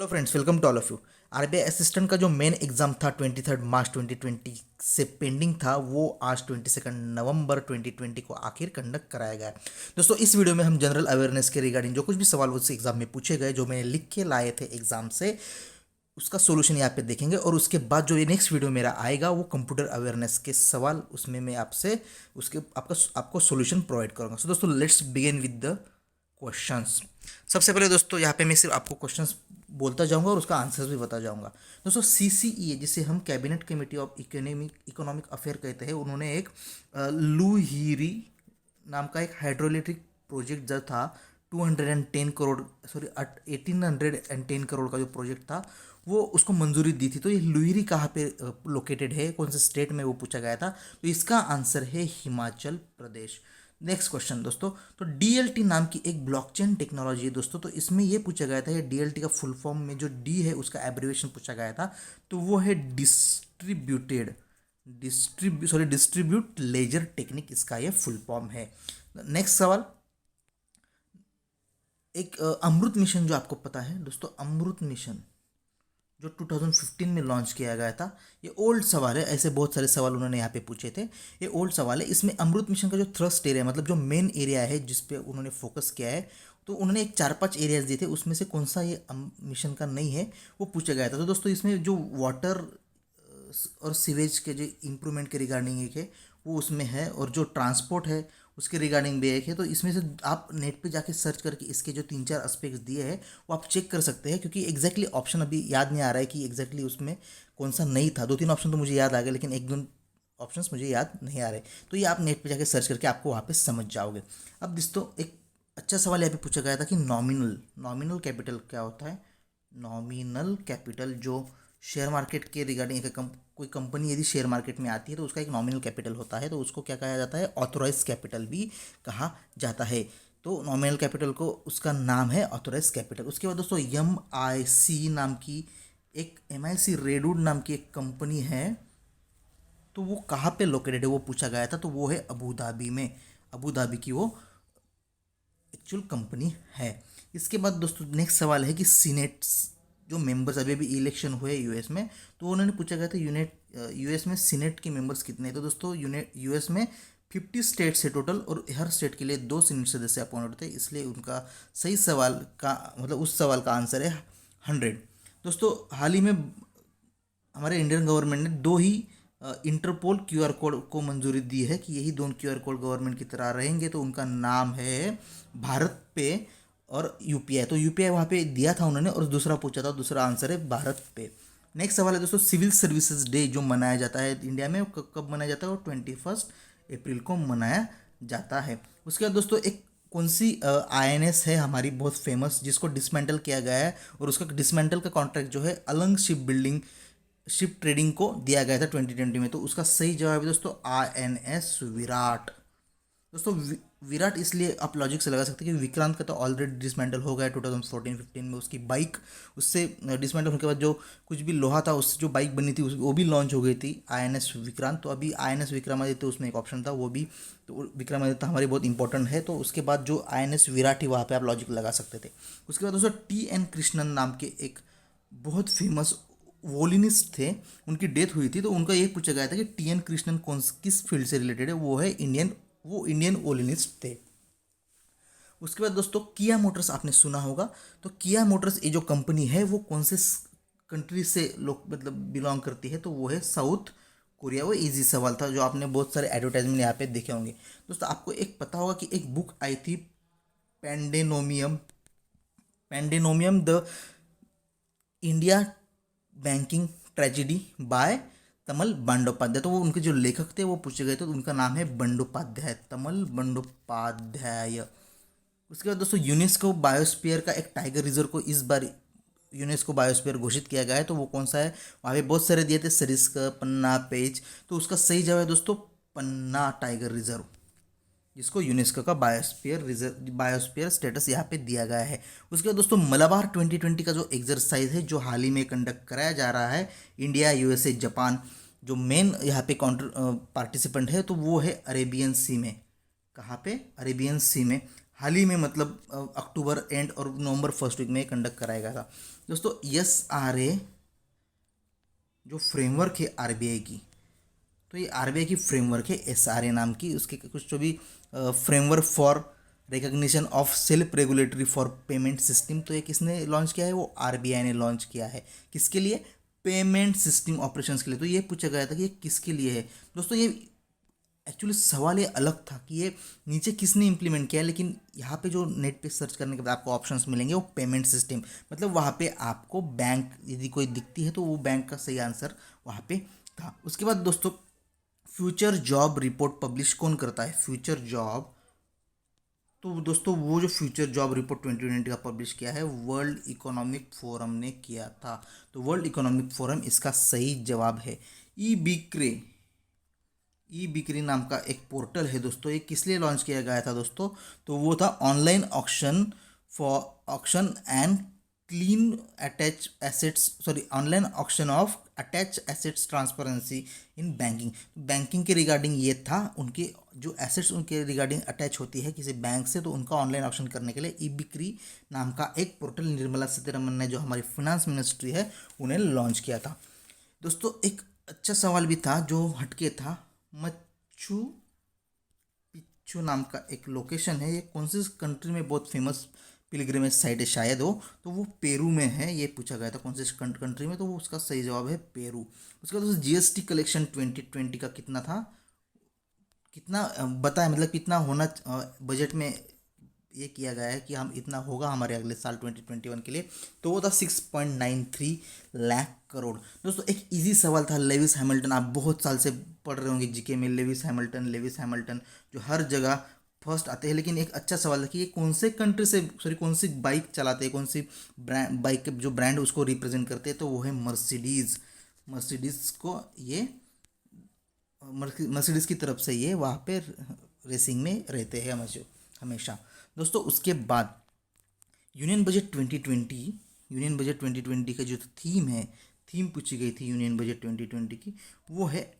Hello friends, welcome to all of you. RBI assistant का जो main exam था 23 मार्च 2020 से पेंडिंग था, वो आज 22 नवंबर 2020 को आखिर कंडक्ट कराया गया है। दोस्तों, इस वीडियो में हम जनरल अवेयरनेस के रिगार्डिंग जो कुछ भी सवाल उस एग्जाम में पूछे गए, जो मैंने लिख के लाए थे एग्जाम से, उसका सोल्यूशन यहाँ पे देखेंगे। और उसके बाद जो ये नेक्स्ट वीडियो मेरा आएगा वो कंप्यूटर अवेयरनेस के सवाल, उसमें मैं आपसे उसके आपको सोल्यूशन प्रोवाइड करूँगा। सो दोस्तों, let's begin with the questions. सबसे पहले दोस्तों, यहाँ पे मैं सिर्फ आपको क्वेश्चंस बोलता जाऊंगा और उसका आंसर्स भी बता जाऊंगा। दोस्तों, सीसीईए जिसे हम cabinet committee of economic affair कहते हैं, उन्होंने एक लुहीरी नाम का एक हाइड्रोइलेक्ट्रिक प्रोजेक्ट जो था 210 करोड़, सॉरी 1810 करोड़ का जो प्रोजेक्ट था, वो उसको मंजूरी दी थी। तो ये लुहिरी कहाँ पे लोकेटेड है, कौन से स्टेट में, वो पूछा गया था। तो इसका आंसर है हिमाचल प्रदेश। नेक्स्ट क्वेश्चन दोस्तों, तो डीएलटी नाम की एक ब्लॉकचेन टेक्नोलॉजी है दोस्तों। तो इसमें ये पूछा गया था, ये डीएलटी का फुल फॉर्म में जो डी है उसका एब्रिवेशन पूछा गया था, तो वो है डिस्ट्रीब्यूट लेजर टेक्निक, इसका ये फुल फॉर्म है। नेक्स्ट सवाल, एक अमृत मिशन जो आपको पता है दोस्तों, अमृत मिशन जो 2015 में लॉन्च किया गया था, ये ओल्ड सवाल है। ऐसे बहुत सारे सवाल उन्होंने यहाँ पे पूछे थे, ये ओल्ड सवाल है। इसमें अमृत मिशन का जो थ्रस्ट एरिया, मतलब जो मेन एरिया है जिस पे उन्होंने फोकस किया है, तो उन्होंने एक 4-5 एरियाज दिए थे, उसमें से कौन सा ये मिशन का नहीं है वो पूछा गया था। तो दोस्तों, इसमें जो वाटर और सीवेज के जो इम्प्रूवमेंट के रिगार्डिंग एक है वो उसमें है, और जो ट्रांसपोर्ट है उसके रिगार्डिंग भी एक है। तो इसमें से आप नेट पे जाके सर्च करके इसके जो 3-4 एस्पेक्ट्स दिए हैं वो आप चेक कर सकते हैं, क्योंकि एग्जैक्टली ऑप्शन अभी याद नहीं आ रहा है कि एग्जैक्टली उसमें कौन सा नहीं था। 2-3 ऑप्शन तो मुझे याद आ गए, लेकिन 1-2 ऑप्शंस मुझे याद नहीं आ रहे। तो ये आप नेट पे जाके सर्च करके आपको वहाँ पे समझ जाओगे। अब दोस्तों, एक अच्छा सवाल यहाँ पे पूछा गया था कि नॉमिनल कैपिटल क्या होता है। नॉमिनल कैपिटल जो शेयर मार्केट के रिगार्डिंग कोई कंपनी यदि शेयर मार्केट में आती है तो उसका एक नॉमिनल कैपिटल होता है, तो उसको क्या कहा जाता है, ऑथोराइज कैपिटल भी कहा जाता है। तो नॉमिनल कैपिटल को उसका नाम है ऑथोराइज कैपिटल। उसके बाद दोस्तों, MIC नाम की एक MIC रेडूड नाम की एक कंपनी है, तो वो कहाँ पे लोकेटेड है वो पूछा गया था। तो वो है अबू धाबी में, अबू धाबी की वो एक्चुअल कंपनी है। इसके बाद दोस्तों, नेक्स्ट सवाल है कि सीनेट जो मेंबर्स अभी भी इलेक्शन हुए यूएस में, तो उन्होंने पूछा गया था यूएस में सीनेट के मेंबर्स कितने हैं। तो दोस्तों, यूएस में 50 स्टेट्स है टोटल, और हर स्टेट के लिए 2 सीनेट सदस्य अपॉइंट होते हैं, इसलिए उनका सही सवाल का मतलब उस सवाल का आंसर है 100। दोस्तों, हाल ही में हमारे इंडियन गवर्नमेंट ने 2 ही इंटरपोल क्यूआर कोड को मंजूरी दी है कि यही 2 क्यूआर कोड गवर्नमेंट की तरह रहेंगे। तो उनका नाम है भारत पे और यूपीआई। तो यूपीआई वहाँ पे दिया था उन्होंने, और दूसरा पूछा था, दूसरा आंसर है भारत पे। नेक्स्ट सवाल है दोस्तों, सिविल सर्विसेज डे जो मनाया जाता है इंडिया में, कब मनाया जाता है, वो 21 अप्रैल को मनाया जाता है। उसके बाद दोस्तों, एक कौन सी INS है हमारी बहुत फेमस, जिसको डिसमेंटल किया गया है, और उसका डिसमेंटल का कॉन्ट्रैक्ट जो है अलंग शिप ट्रेडिंग को दिया गया था 2020 में। तो उसका सही जवाब है दोस्तों INS विराट। दोस्तों, विराट इसलिए आप लॉजिक से लगा सकते हैं कि विक्रांत का तो ऑलरेडी डिसमेंटल हो गया 2014-15 में, उसकी बाइक उससे डिसमेंटल होने के बाद जो कुछ भी लोहा था उससे जो बाइक बनी थी वो भी लॉन्च हो गई थी INS विक्रांत। तो अभी INS विक्रमादित्य उसमें एक ऑप्शन था, वो भी, तो विक्रमादित्य हमारी बहुत इंपॉर्टेंट है। तो उसके बाद जो INS विराट ही, वहाँ पे आप लॉजिक लगा सकते थे। उसके बाद दोस्तों, TN कृष्णन नाम के एक बहुत फेमस वोलिनिस्ट थे, उनकी डेथ हुई थी। तो उनका ये पूछा गया था कि TN कृष्णन किस फील्ड से रिलेटेड है, वो इंडियन वोलिनिस्ट थे। उसके बाद दोस्तों, किया मोटर्स आपने सुना होगा। तो किया मोटर्स ये जो कंपनी है वो कौन से कंट्री से लोग मतलब बिलोंग करती है, तो वो है साउथ कोरिया। वो इजी सवाल था जो आपने बहुत सारे एडवर्टाइजमेंट यहाँ पे देखे होंगे। दोस्तों, आपको एक पता होगा कि एक बुक आई थी, pandemonium pandemonium the India banking tragedy by Tamal Bandyopadhyay. तो वो उनके जो लेखक थे वो पूछे गए थे, तो उनका नाम है बंडोपाध्याय, तमल बंडोपाध्याय। उसके बाद दोस्तों, यूनेस्को बायोस्फीयर का एक टाइगर रिजर्व को इस बार यूनेस्को बायोस्फीयर घोषित किया गया है, तो वो कौन सा है। वहाँ पे बहुत सारे दिए थे, सरिस्का, पन्ना, पेच। तो उसका सही जवाब है दोस्तों पन्ना टाइगर रिजर्व, जिसको यूनेस्को का बायोस्फीयर स्टेटस यहाँ पे दिया गया है। उसके बाद दोस्तों, मलाबार 2020 का जो एक्सरसाइज है जो हाल ही में कंडक्ट कराया जा रहा है, इंडिया, USA, जापान, जो मेन यहाँ पे काउंटर पार्टिसिपेंट है, तो वो है अरेबियन सी में। कहाँ पे, अरेबियन सी में। हाल ही में मतलब अक्टूबर एंड और नवंबर फर्स्ट वीक में कंडक्ट कराया गया था। दोस्तों SRA जो फ्रेमवर्क है आरबीआई की, तो ये आरबीआई की फ्रेमवर्क है SRA नाम की, उसके कुछ जो भी framework for recognition of self regulatory for payment system, तो ये किसने लॉन्च किया है? वो आरबीआई ने लॉन्च किया है। किसके लिए? पेमेंट सिस्टम ऑपरेशंस के लिए। तो ये पूछा गया था कि ये किसके लिए है। दोस्तों ये एक्चुअली सवाल ये अलग था कि ये नीचे किसने इंप्लीमेंट किया है, लेकिन यहाँ पे जो नेट पे सर्च करने के बाद आपको ऑप्शंस मिलेंगे वो पेमेंट सिस्टम, मतलब वहाँ पे आपको बैंक यदि कोई दिखती है तो वो बैंक का सही आंसर वहाँ पे था। उसके बाद दोस्तों फ्यूचर जॉब रिपोर्ट पब्लिश कौन करता है? फ्यूचर जॉब, तो दोस्तों वो जो फ्यूचर जॉब रिपोर्ट 2020 का पब्लिश किया है वर्ल्ड इकोनॉमिक फोरम ने किया था। तो वर्ल्ड इकोनॉमिक फोरम इसका सही जवाब है। ई बिक्री नाम का एक पोर्टल है दोस्तों, ये किस लिए लॉन्च किया गया था दोस्तों? तो वो था online auction for auction and clean attach assets, sorry online auction of attach assets transparency in banking. Banking के रिगार्डिंग ये था, उनके जो एसेट्स उनके रिगार्डिंग अटैच होती है किसी बैंक से, तो उनका ऑनलाइन ऑक्शन करने के लिए ई बिक्री नाम का एक पोर्टल निर्मला सीतारमण ने, जो हमारी फिनेंस मिनिस्ट्री है, उन्हें लॉन्च किया था। दोस्तों एक अच्छा सवाल भी था जो हटके था। मच्चू पिच्चू नाम का एक लोकेशन है, ये कौन सी कंट्री में बहुत फेमस पिलग्रिमेज साइट है शायद हो, तो वो पेरू में है। ये पूछा गया था कौन सी कंट्री में, तो वो उसका सही जवाब है पेरू। उसके बाद दोस्तों जीएसटी कलेक्शन 2020 का कितना था? कितना बताया, मतलब कितना होना बजट में ये किया गया है कि हम इतना होगा हमारे अगले साल 2021 के लिए, तो वो था 6.93 लाख करोड़। दोस्तों एक इजी सवाल था, लेविस हैमिल्टन, आप बहुत साल से पढ़ रहे होंगे जीके में, लेविस हैमिल्टन जो हर जगह फर्स्ट आते हैं, लेकिन एक अच्छा सवाल था कि ये कौन से कंट्री से, सॉरी कौन सी बाइक चलाते हैं, कौन सी ब्रांड बाइक जो ब्रांड उसको रिप्रेजेंट करते हैं, तो वो है मर्सिडीज़ को ये मर्सिडीज़ की तरफ से ये वहाँ पे रेसिंग में रहते हैं हमेशा। दोस्तों उसके बाद यूनियन बजट 2020 का जो थीम है, थीम पूछी गई थी यूनियन बजट 2020 की, वो है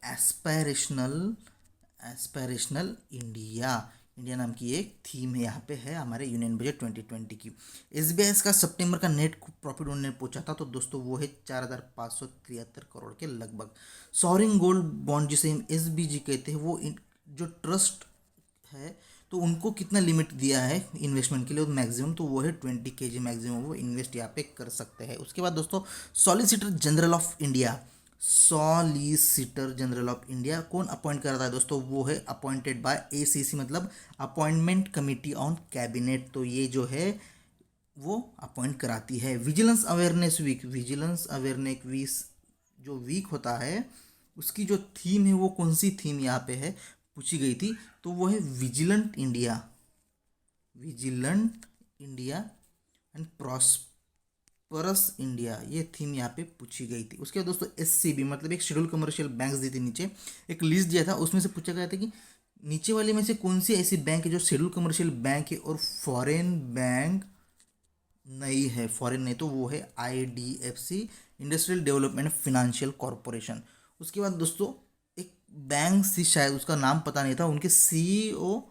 एस्पायरेशनल इंडिया नाम की एक थीम है, यहाँ पे है हमारे यूनियन बजट 2020 की। एसबीआई का सितंबर का नेट प्रॉफिट उन्होंने पूछा था, तो दोस्तों वो है 4,573 करोड़ के लगभग। सॉवरिन गोल्ड बॉन्ड जिसे हम एसबीजी कहते हैं, वो जो ट्रस्ट है, तो उनको कितना लिमिट दिया है इन्वेस्टमेंट के लिए? मैक्सिमम तो वो है 20 kg मैक्सिमम वो इन्वेस्ट यहाँ पे कर सकते हैं। उसके बाद दोस्तों सॉलिसिटर जनरल ऑफ इंडिया कौन अपॉइंट करता है दोस्तों? वो है अपॉइंटेड बाय एसीसी, मतलब अपॉइंटमेंट कमिटी ऑन कैबिनेट, तो ये जो है वो अपॉइंट कराती है। विजिलेंस अवेयरनेस वीक जो वीक होता है, उसकी जो थीम है वो कौन सी थीम यहाँ पे है पूछी गई थी? तो वो है vigilant India and prosperous India, ये थीम यहाँ पे पूछी गई थी। उसके बाद दोस्तों एससीबी, मतलब एक शेड्यूल कमर्शियल बैंक्स दी थी, नीचे एक लिस्ट दिया था, उसमें से पूछा गया था कि नीचे वाले में से कौन सी ऐसी बैंक है जो शेड्यूल कमर्शियल बैंक है और फॉरेन बैंक नहीं है, फॉरेन नहीं, तो वो है IDFC, industrial development financial corporation. उसके बाद दोस्तों एक बैंक से, शायद उसका नाम पता नहीं था, उनके CEO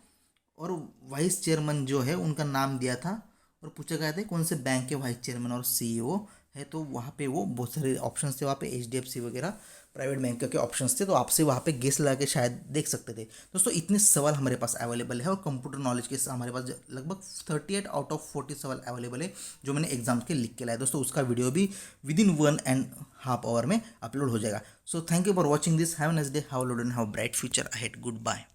और वाइस चेयरमैन जो है उनका नाम दिया था, और पूछा गया था कौन से बैंक के वाइस चेयरमैन और CEO है, तो वहाँ पे वो बहुत सारे ऑप्शंस थे, वहाँ पे HDFC वगैरह प्राइवेट बैंक के ऑप्शंस थे, तो आपसे वहाँ पे गेस लगा के शायद देख सकते थे। दोस्तों इतने सवाल हमारे पास अवेलेबल है, और कंप्यूटर नॉलेज के हमारे पास लगभग 38 आउट ऑफ 40 सवाल अवेलेबल है, जो मैंने एग्जाम्स के लिख के लाया। दोस्तों उसका वीडियो भी विदिन 1.5 आवर में अपलोड हो जाएगा। So thank you for watching this, have a nice day, have a lot and have a bright future ahead, good bye.